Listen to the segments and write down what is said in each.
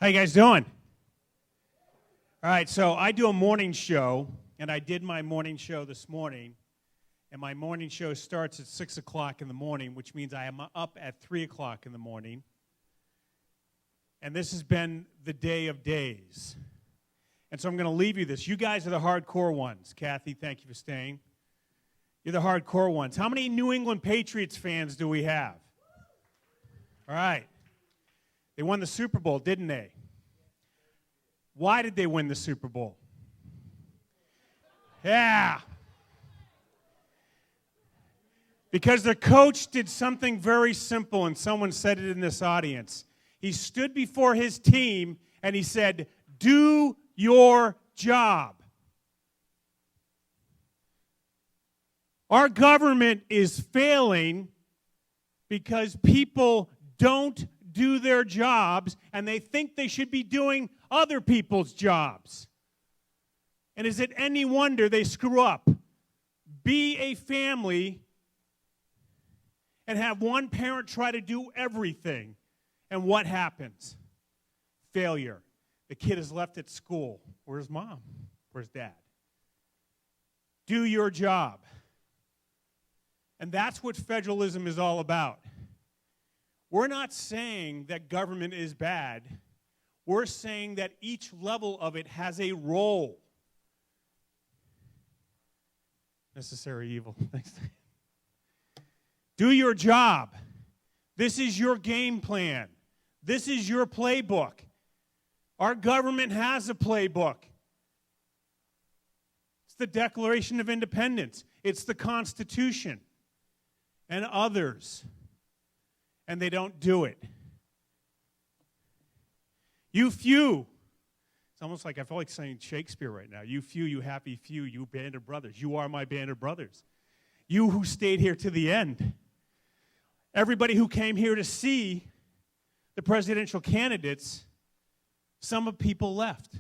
How you guys doing? All right, so I do a morning show, and I did my morning show this morning, and my morning show starts at 6 o'clock in the morning, which means I am up at 3 o'clock in the morning, and this has been the day of days. And so I'm going to leave you this. You guys are the hardcore ones. Kathy, thank you for staying. You're the hardcore ones. How many New England Patriots fans do we have? All right. They won the Super Bowl, didn't they? Why did they win the Super Bowl? Yeah. Because their coach did something very simple, and someone said it in this audience. He stood before his team, and he said, "Do your job." Our government is failing because people don't do their jobs, and they think they should be doing other people's jobs. And is it any wonder they screw up? Be a family and have one parent try to do everything. And what happens? Failure. The kid is left at school. Where's mom? Where's dad? Do your job. And that's what federalism is all about. We're not saying that government is bad. We're saying that each level of it has a role. Necessary evil. Do your job. This is your game plan. This is your playbook. Our government has a playbook. It's the Declaration of Independence. It's the Constitution and others. And they don't do it. You few. It's almost like I feel like saying Shakespeare right now. You few, you happy few, you band of brothers. You are my band of brothers. You who stayed here to the end. Everybody who came here to see the presidential candidates, some people left.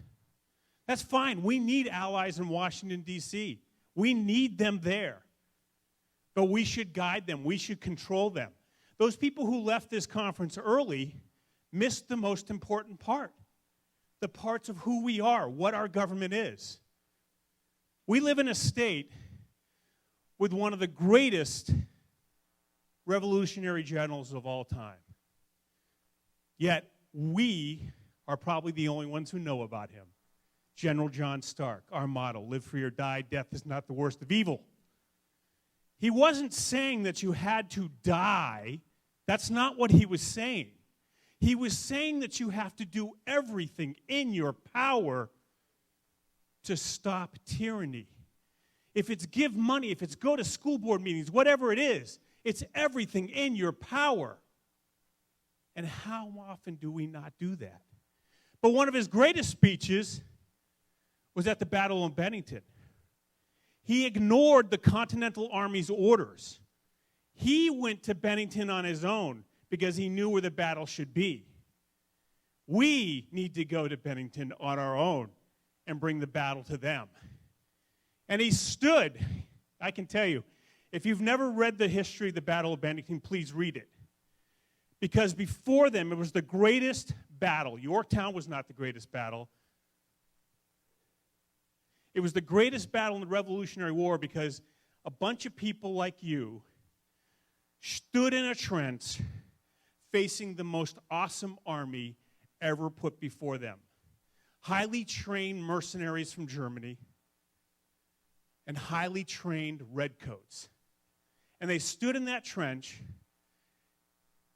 That's fine. We need allies in Washington, D.C. We need them there. But we should guide them. We should control them. Those people who left this conference early missed the most important part, the parts of who we are, what our government is. We live in a state with one of the greatest revolutionary generals of all time. Yet, we are probably the only ones who know about him. General John Stark, our motto, live free or die, death is not the worst of evil. He wasn't saying that you had to die. That's not what he was saying. He was saying that you have to do everything in your power to stop tyranny. If it's give money, if it's go to school board meetings, whatever it is, it's everything in your power. And how often do we not do that? But one of his greatest speeches was at the Battle of Bennington. He ignored the Continental Army's orders. He went to Bennington on his own because he knew where the battle should be. We need to go to Bennington on our own and bring the battle to them. And he stood. I can tell you, if you've never read the history of the Battle of Bennington, please read it. Because before them, it was the greatest battle. Yorktown was not the greatest battle. It was the greatest battle in the Revolutionary War because a bunch of people like you stood in a trench facing the most awesome army ever put before them. Highly trained mercenaries from Germany and highly trained redcoats. And they stood in that trench,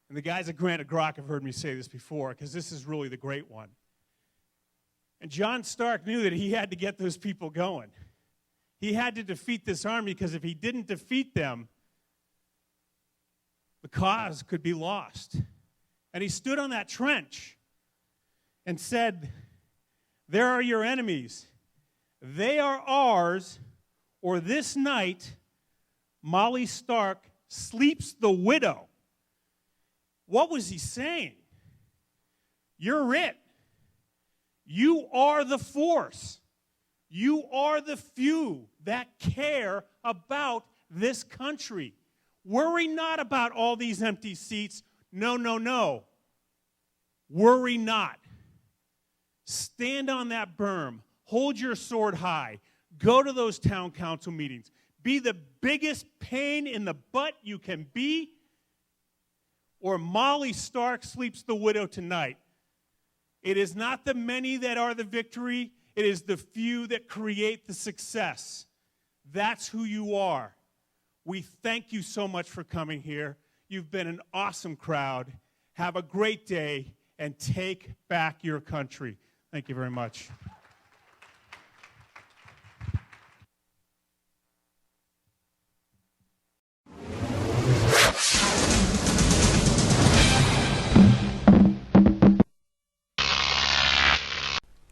and the guys at Granite Grok have heard me say this before because this is really the great one. And John Stark knew that he had to get those people going. He had to defeat this army because if he didn't defeat them, the cause could be lost. And he stood on that trench and said, "There are your enemies. They are ours, or this night, Molly Stark sleeps the widow." What was he saying? You're it. You are the force. You are the few that care about this country. Worry not about all these empty seats. No, no, no. Worry not. Stand on that berm. Hold your sword high. Go to those town council meetings. Be the biggest pain in the butt you can be, or Molly Stark sleeps the widow tonight. It is not the many that are the victory. It is the few that create the success. That's who you are. We thank you so much for coming here. You've been an awesome crowd. Have a great day, and take back your country. Thank you very much.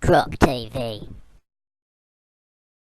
Croc TV.